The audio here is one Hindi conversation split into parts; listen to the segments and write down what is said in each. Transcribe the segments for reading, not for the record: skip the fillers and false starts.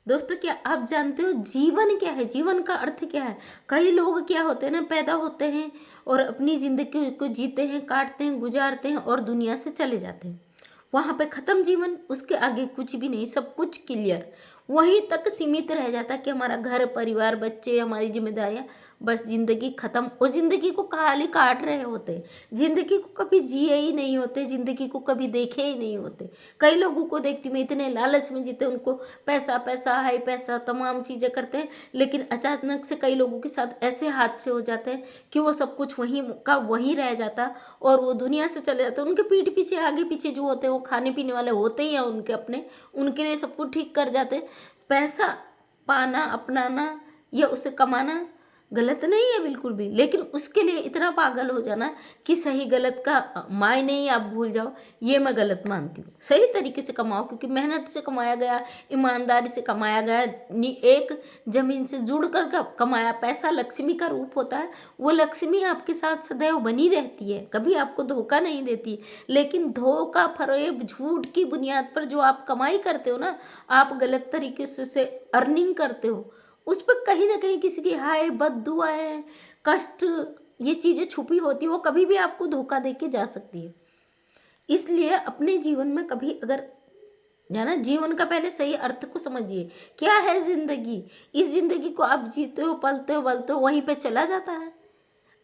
दोस्तों, क्या आप जानते हो जीवन क्या है? जीवन का अर्थ क्या है? कई लोग क्या होते हैं ना, पैदा होते हैं और अपनी जिंदगी को जीते हैं, काटते हैं, गुजारते हैं और दुनिया से चले जाते हैं। वहां पे खत्म जीवन, उसके आगे कुछ भी नहीं, सब कुछ क्लियर। वहीं तक सीमित रह जाता कि हमारा घर परिवार बच्चे, हमारी जिम्मेदारियां, बस जिंदगी खत्म। और जिंदगी को खाली काट रहे होते, जिंदगी को कभी जिए ही नहीं होते, जिंदगी को कभी देखे ही नहीं होते। कई लोगों को देखती मैं, इतने लालच में जीते, उनको पैसा पैसा हाई पैसा तमाम चीजें करते हैं, लेकिन अचानक से कई लोगों के साथ ऐसे हादसे हो जाते हैं कि वो सब कुछ वहीं का वहीं रह जाता और वो दुनिया से चले जाते हैं। उनके पीठ पीछे आगे पीछे जो होते हैं वो खाने पीने वाले होते ही हैं उनके अपने, उनके लिए सब कुछ ठीक कर जाते हैं। पैसा पाना, अपनाना या उसे कमाना गलत नहीं है बिल्कुल भी, लेकिन उसके लिए इतना पागल हो जाना कि सही गलत का मायने ही आप भूल जाओ, ये मैं गलत मानती हूँ। सही तरीके से कमाओ, क्योंकि मेहनत से कमाया गया, ईमानदारी से कमाया गया, एक जमीन से जुड़कर कमाया पैसा लक्ष्मी का रूप होता है। वो लक्ष्मी आपके साथ सदैव बनी रहती है, कभी आपको धोखा नहीं देती। लेकिन धोखा, फरेब, झूठ की बुनियाद पर जो आप कमाई करते हो ना, आप गलत तरीके से अर्निंग करते हो, उस पर कहीं ना कहीं किसी की हाय, बददुआएं, कष्ट, ये चीजें छुपी होती है। वो कभी भी आपको धोखा दे के जा सकती है। इसलिए अपने जीवन में कभी अगर जाना, जीवन का पहले सही अर्थ को समझिए। क्या है जिंदगी? इस जिंदगी को आप जीते हो, पलते हो, बलते हो, वहीं पे चला जाता है।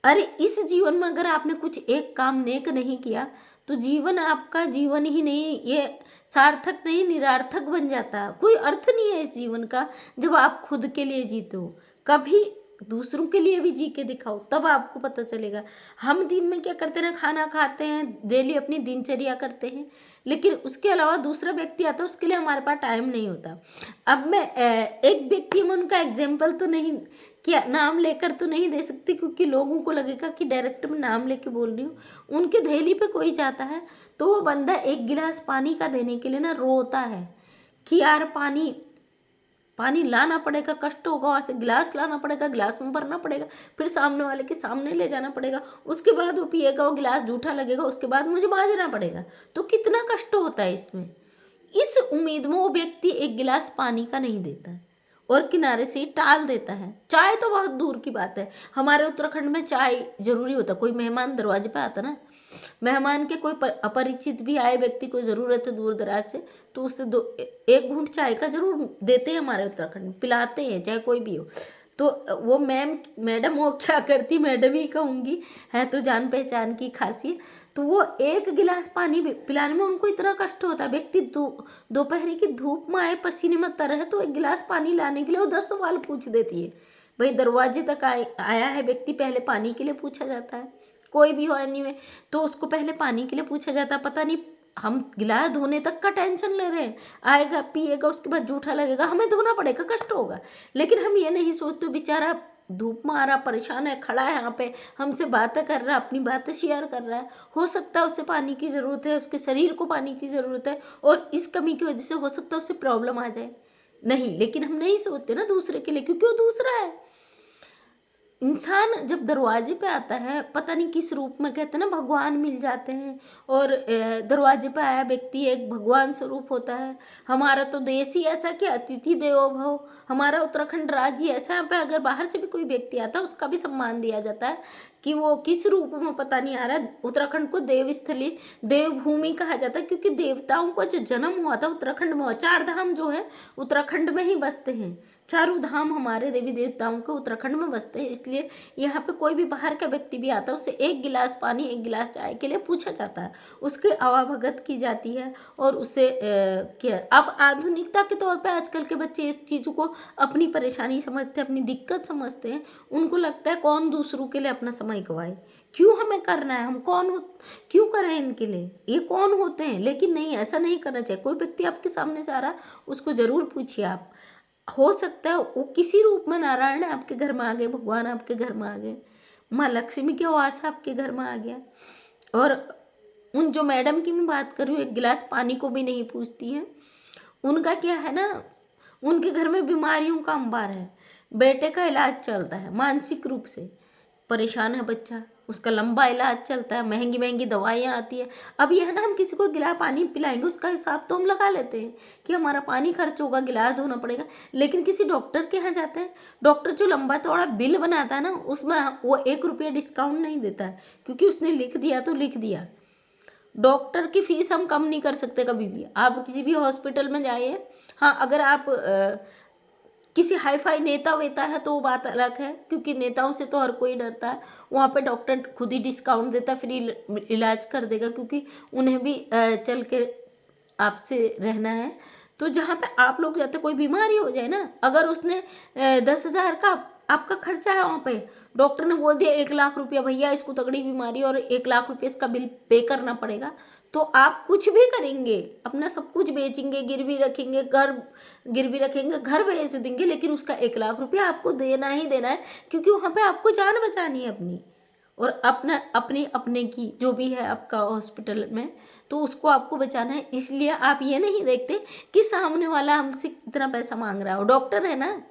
अरे इस जीवन में अगर आपने कुछ एक काम नेक नहीं किया तो जीवन आपका जीवन ही नहीं, ये सार्थक नहीं, निरार्थक बन जाता है। कोई अर्थ नहीं है इस जीवन का जब आप खुद के लिए जीते हो। कभी दूसरों के लिए भी जी के दिखाओ, तब आपको पता चलेगा। हम दिन में क्या करते हैं ना, खाना खाते हैं, डेली अपनी दिनचर्या करते हैं, लेकिन उसके अलावा दूसरा व्यक्ति आता है, उसके लिए हमारे पास टाइम नहीं होता। अब मैं एक व्यक्ति में उनका एग्जाम्पल तो नहीं, क्या नाम लेकर तो नहीं दे सकती, क्योंकि लोगों को लगेगा कि डायरेक्ट मैं नाम लेके बोल रही हूँ। उनके धेली पे कोई जाता है तो वो बंदा एक गिलास पानी का देने के लिए ना रोता है कि यार पानी पानी लाना पड़ेगा, कष्ट होगा, वहाँ से गिलास लाना पड़ेगा, गिलास में भरना पड़ेगा, फिर सामने वाले के सामने ले जाना पड़ेगा, उसके बाद वो पिएगा, वो गिलास जूठा लगेगा, उसके बाद मुझे मांजना पड़ेगा। तो कितना कष्ट होता है इसमें। इस उम्मीद में वो व्यक्ति एक गिलास पानी का नहीं देता है और किनारे से ही टाल देता है। चाय तो बहुत दूर की बात है, हमारे उत्तराखंड में चाय जरूरी होता। कोई मेहमान दरवाजे पे आता ना, मेहमान के कोई अपरिचित भी आए व्यक्ति को जरूरत है दूर दराज से, तो उससे एक घूंट चाय का जरूर देते हैं हमारे उत्तराखंड में, पिलाते हैं, चाहे कोई भी हो। तो वो मैडम वो क्या करती, मैडम ही कहूँगी, है तो जान पहचान की खासियत। तो वो एक गिलास पानी पिलाने में उनको इतना कष्ट होता है। व्यक्ति दोपहर की धूप में आए, पसीने में तर है, तो एक गिलास पानी लाने के लिए वो 10 सवाल पूछ देती है। भाई दरवाजे तक आया है व्यक्ति, पहले पानी के लिए पूछा जाता है। कोई भी हो एनीवे, तो उसको पहले पानी के लिए पूछा जाता है। पता नहीं हम गिलास धोने तक का टेंशन ले रहे हैं, आएगा पिएगा, उसके बाद जूठा लगेगा, हमें धोना पड़ेगा, कष्ट होगा। लेकिन हम ये नहीं सोचते बेचारा धूप में आ रहा, परेशान है, खड़ा है यहाँ पे, हमसे बातें कर रहा है, अपनी बातें शेयर कर रहा है। हो सकता है उसे पानी की ज़रूरत है, उसके शरीर को पानी की ज़रूरत है, और इस कमी की वजह से हो सकता है उसे प्रॉब्लम आ जाए। नहीं, लेकिन हम नहीं सोचते ना दूसरे के लिए, क्योंकि वो दूसरा है। इंसान जब दरवाजे पे आता है, पता नहीं किस रूप में, कहते हैं ना भगवान मिल जाते हैं, और दरवाजे पे आया व्यक्ति एक भगवान स्वरूप होता है। हमारा तो देश ही ऐसा कि अतिथि देवो भव, हमारा उत्तराखंड राज्य ऐसा, यहाँ पे अगर बाहर से भी कोई व्यक्ति आता है उसका भी सम्मान दिया जाता है, कि वो किस रूप में पता नहीं आ रहा है। उत्तराखंड को देवस्थली, देवभूमि कहा जाता है, क्योंकि देवताओं का जो जन्म हुआ था उत्तराखंड में हुआ। 4 धाम जो है उत्तराखंड में ही बसते हैं, चारों धाम हमारे देवी देवताओं के उत्तराखंड में बसते हैं। इसलिए यहाँ पे कोई भी बाहर का व्यक्ति भी आता है, उससे एक गिलास पानी, एक गिलास चाय के लिए पूछा जाता है, उसके आवाभगत की जाती है, और उसे क्या, अब आधुनिकता के तौर पे आजकल के बच्चे इस चीज़ों को अपनी परेशानी समझते हैं, अपनी दिक्कत समझते हैं। उनको लगता है कौन दूसरों के लिए अपना समय गवाए, क्यों हमें करना है, हम कौन हो, क्यों करें इनके लिए, ये कौन होते हैं। लेकिन नहीं, ऐसा नहीं करना चाहिए। कोई व्यक्ति आपके सामने से आ रहा, उसको जरूर पूछिए आप। हो सकता है वो किसी रूप में नारायण आपके घर में आ गए, भगवान आपके घर में आ गए, माँ लक्ष्मी के वास आपके घर में आ गया। और उन जो मैडम की मैं बात कर रही हूँ, एक गिलास पानी को भी नहीं पूछती हैं। उनका क्या है ना, उनके घर में बीमारियों का अंबार है, बेटे का इलाज चलता है, मानसिक रूप से परेशान है बच्चा, उसका लंबा इलाज चलता है, महंगी महंगी दवाइयाँ आती है। अब यह है ना, हम किसी को गिलास पानी पिलाएंगे उसका हिसाब तो हम लगा लेते हैं कि हमारा पानी खर्च होगा, गिलास धोना पड़ेगा। लेकिन किसी डॉक्टर के यहाँ जाते हैं, डॉक्टर जो लंबा चौड़ा बिल बनाता है ना, उसमें वो 1 रुपया डिस्काउंट नहीं देता है, क्योंकि उसने लिख दिया तो लिख दिया। डॉक्टर की फीस हम कम नहीं कर सकते कभी भी। आप किसी भी हॉस्पिटल में जाइए, हाँ अगर आप किसी हाई फाई नेता वेता है तो वो बात अलग है, क्योंकि नेताओं से तो हर कोई डरता है। वहाँ पे डॉक्टर खुद ही डिस्काउंट देता है, फ्री इलाज कर देगा, क्योंकि उन्हें भी चल के आपसे रहना है। तो जहाँ पे आप लोग जाते, कोई बीमारी हो जाए ना, अगर उसने 10,000 का आपका खर्चा है, वहाँ पे डॉक्टर ने बोल दिया 1 लाख रुपया, भैया इसको तगड़ी बीमारी और 1 लाख रुपये इसका बिल पे करना पड़ेगा, तो आप कुछ भी करेंगे, अपना सब कुछ बेचेंगे, गिरवी रखेंगे, घर गिरवी रखेंगे, घर बेच देंगे, लेकिन उसका 1 लाख रुपया आपको देना ही देना है, क्योंकि वहाँ पे आपको जान बचानी है अपनी, और अपना अपनी अपने की जो भी है आपका हॉस्पिटल में, तो उसको आपको बचाना है। इसलिए आप ये नहीं देखते कि सामने वाला हमसे कितना पैसा मांग रहा हो, डॉक्टर है ना।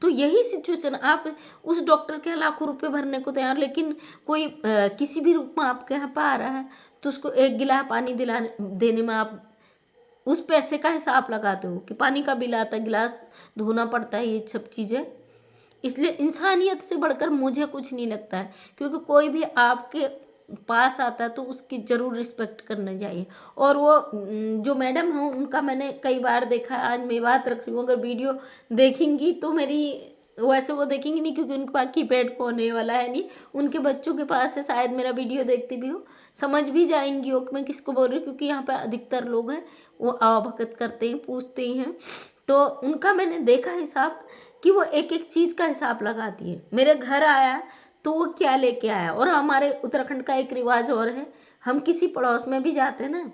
तो यही सिचुएशन, आप उस डॉक्टर के लाखों रुपए भरने को तैयार, लेकिन कोई किसी भी रूप में आपके यहाँ पर आ रहा है, तो उसको 1 गिलास पानी दिलाने देने में आप उस पैसे का हिसाब लगाते हो कि पानी का बिल आता है, गिलास धोना पड़ता है, ये सब चीज़ें। इसलिए इंसानियत से बढ़कर मुझे कुछ नहीं लगता है, क्योंकि कोई भी आपके पास आता है तो उसकी ज़रूर रिस्पेक्ट करना चाहिए। और वो जो मैडम हैं उनका मैंने कई बार देखा है, आज मैं बात रख रही हूँ, अगर वीडियो देखेंगी तो मेरी, वैसे वो देखेंगी नहीं क्योंकि उनके पास कीपैड फोन होने वाला है नहीं, उनके बच्चों के पास है, शायद मेरा वीडियो देखते भी हो, समझ भी जाएंगी वो कि मैं किसको बोल रही हूँ, क्योंकि यहाँ पर अधिकतर लोग हैं वो आवभगत करते हैं, पूछते ही हैं। तो उनका मैंने देखा हिसाब कि वो एक एक चीज़ का हिसाब लगाती है। मेरे घर आया तो वो क्या लेके आया। और हमारे उत्तराखंड का एक रिवाज और है, हम किसी पड़ोस में भी जाते हैं ना,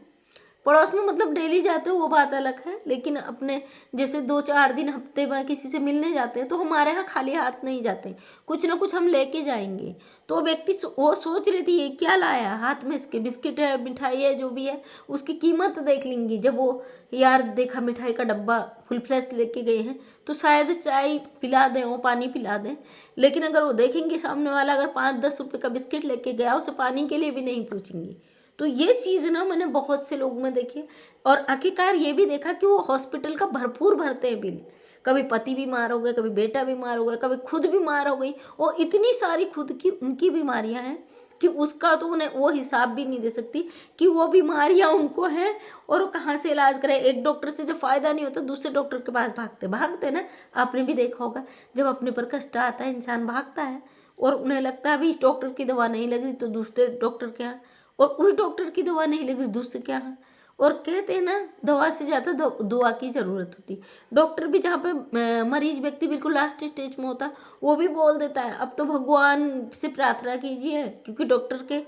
पड़ोस में मतलब डेली जाते हो वो बात अलग है, लेकिन अपने जैसे 2-4 दिन हफ्ते में किसी से मिलने जाते हैं तो हमारे यहाँ खाली हाथ नहीं जाते, कुछ ना कुछ हम लेके जाएंगे। तो व्यक्ति वो सोच लेती है क्या लाया हाथ में, इसके बिस्किट है, मिठाई है, जो भी है उसकी कीमत देख लेंगी। जब वो यार देखा मिठाई का डब्बा फुल फ्लैश लेके गए हैं तो शायद चाय पिला दें, वो पानी पिला दें, लेकिन अगर वो देखेंगे सामने वाला अगर 5-10 रुपये का बिस्किट लेके गया, उसे पानी के लिए भी नहीं पूछेंगी। तो ये चीज़ ना मैंने बहुत से लोग में देखी, और आखिरकार ये भी देखा कि वो हॉस्पिटल का भरपूर भरते हैं बिल। कभी पति बीमार हो गए, कभी बेटा बीमार हो गया, कभी खुद बीमार हो गई, और इतनी सारी खुद की उनकी बीमारियां हैं कि उसका तो उन्हें वो हिसाब भी नहीं दे सकती कि वो बीमारियां उनको हैं और वो कहाँ से इलाज करें। एक डॉक्टर से जब फ़ायदा नहीं होता दूसरे डॉक्टर के पास भागते भागते ना, आपने भी देखा होगा, जब अपने पर कष्ट आता है इंसान भागता है, और उन्हें लगता है अभी इस डॉक्टर की दवा नहीं लग रही तो दूसरे डॉक्टर के यहाँ, और उस डॉक्टर की दवा नहीं लग रही दूसरे के यहाँ। और कहते हैं ना, दवा से ज़्यादा दुआ की ज़रूरत होती। डॉक्टर भी जहाँ पे मरीज व्यक्ति बिल्कुल लास्ट स्टेज में होता, वो भी बोल देता है अब तो भगवान से प्रार्थना कीजिए, क्योंकि डॉक्टर के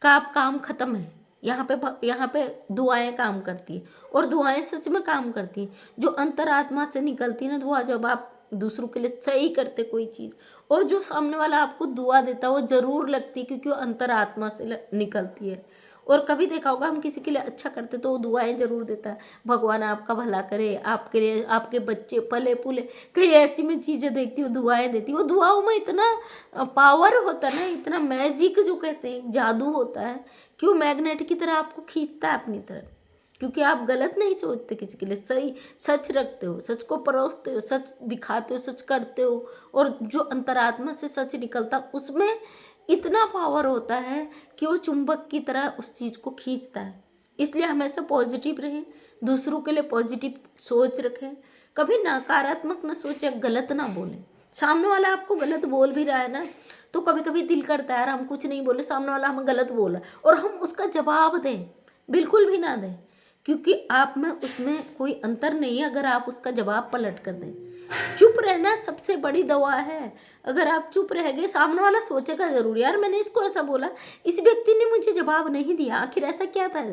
का अब काम ख़त्म है। यहाँ पे दुआएं काम करती है, और दुआएं सच में काम करती हैं। जो अंतरात्मा से निकलती है ना दुआ, जब आप दूसरों के लिए सही करते कोई चीज़, और जो सामने वाला आपको दुआ देता है वो ज़रूर लगती है, क्योंकि वो अंतरात्मा से निकलती है। और कभी देखा होगा हम किसी के लिए अच्छा करते तो वो दुआएं ज़रूर देता है, भगवान आपका भला करे, आपके लिए आपके बच्चे पले पुले, कई ऐसी मैं चीज़ें देखती हूँ दुआएं देती। वो दुआओं में इतना पावर होता है ना, इतना मैजिक जो कहते हैं जादू होता है कि वो मैग्नेट की तरह आपको खींचता है अपनी तरफ, क्योंकि आप गलत नहीं सोचते किसी के लिए, सही सच रखते हो, सच को परोसते हो, सच दिखाते हो, सच करते हो, और जो अंतरात्मा से सच निकलता उसमें इतना पावर होता है कि वो चुंबक की तरह उस चीज़ को खींचता है। इसलिए हमेशा पॉजिटिव रहें, दूसरों के लिए पॉजिटिव सोच रखें, कभी नकारात्मक ना सोचें, गलत ना बोलें। सामने वाला आपको गलत बोल भी रहा है ना, तो कभी कभी दिल करता है यार हम कुछ नहीं बोले, सामने वाला हमें गलत बोला और हम उसका जवाब दें, बिल्कुल भी ना दें, क्योंकि आप में उसमें कोई अंतर नहीं है अगर आप उसका जवाब पलट कर दें। चुप रहना सबसे बड़ी दवा है। अगर आप चुप रह गए, सामने वाला सोचेगा जरूर यार मैंने इसको ऐसा बोला, इस व्यक्ति ने मुझे जवाब नहीं दिया, आखिर ऐसा क्या था,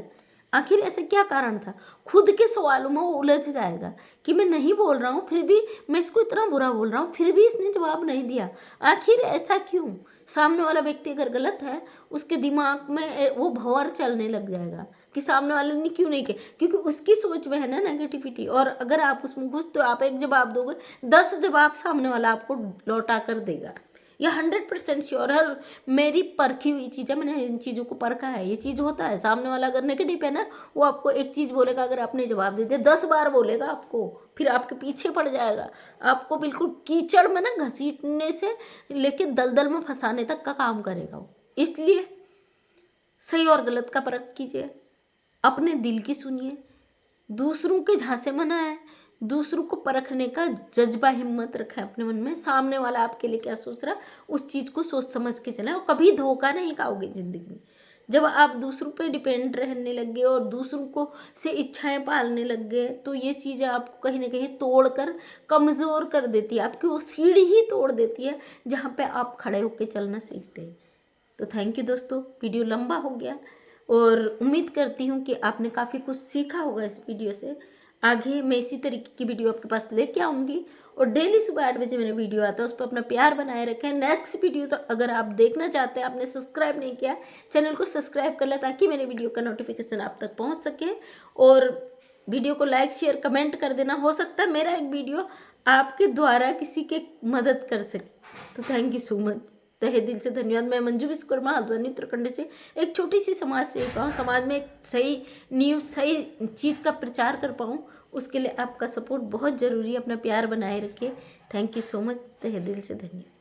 आखिर ऐसा क्या कारण था। खुद के सवालों में वो उलझ जाएगा कि मैं नहीं बोल रहा हूँ फिर भी मैं इसको इतना बुरा बोल रहा हूँ, फिर भी इसने जवाब नहीं दिया, आखिर ऐसा क्यों। सामने वाला व्यक्ति अगर गलत है, उसके दिमाग में वो भंवर चलने लग जाएगा कि सामने वाले ने क्यों नहीं किया, क्योंकि उसकी सोच में है ना नेगेटिविटी। और अगर आप उसमें घुस तो आप एक जवाब दोगे, 10 जवाब सामने वाला आपको लौटा कर देगा। ये 100% श्योर है। और मेरी परखी हुई चीज़ है, मैंने इन चीज़ों को परखा है। ये चीज़ होता है, सामने वाला अगर नेगेटिव है ना, वो आपको एक चीज़ बोलेगा, अगर आपने जवाब दे दिया 10 बार बोलेगा आपको, फिर आपके पीछे पड़ जाएगा, आपको बिल्कुल कीचड़ में ना घसीटने से लेके दलदल में फंसाने तक का काम करेगा वो। इसलिए सही और गलत का परख कीजिए, अपने दिल की सुनिए, दूसरों के झांसे में ना आए, दूसरों को परखने का जज्बा हिम्मत रखें अपने मन में। सामने वाला आपके लिए क्या सोच रहा है उस चीज़ को सोच समझ के चलें, और कभी धोखा नहीं खाओगे ज़िंदगी में। जब आप दूसरों पे डिपेंड रहने लग गए और दूसरों को से इच्छाएं पालने लग गए, तो ये चीज़ें आपको कहीं ना कहीं तोड़ कर कमज़ोर कर देती है, आपकी वो सीढ़ी ही तोड़ देती है जहाँ पे आप खड़े होकर चलना सीखते हैं। तो थैंक यू दोस्तों, वीडियो लंबा हो गया और उम्मीद करती हूँ कि आपने काफ़ी कुछ सीखा होगा इस वीडियो से। आगे मैं इसी तरीके की वीडियो आपके पास लेके आऊँगी, और डेली सुबह 8 बजे मेरा वीडियो आता है, उस पर अपना प्यार बनाए रखें। नेक्स्ट वीडियो तो अगर आप देखना चाहते हैं, आपने सब्सक्राइब नहीं किया, चैनल को सब्सक्राइब कर लें ताकि मेरे वीडियो का नोटिफिकेशन आप तक पहुँच सके। और वीडियो को लाइक शेयर कमेंट कर देना, हो सकता है मेरा एक वीडियो आपके द्वारा किसी के मदद कर सके। तो थैंक यू सो मच, तहे दिल से धन्यवाद। मैं मंजू विश्वकर्मा, हल्द्वानी उत्तराखंड से एक छोटी सी समाज सेविका हूँ। समाज में एक सही न्यूज़, सही चीज़ का प्रचार कर पाऊँ, उसके लिए आपका सपोर्ट बहुत ज़रूरी है। अपना प्यार बनाए रखिए। थैंक यू सो मच, तहे दिल से धन्यवाद।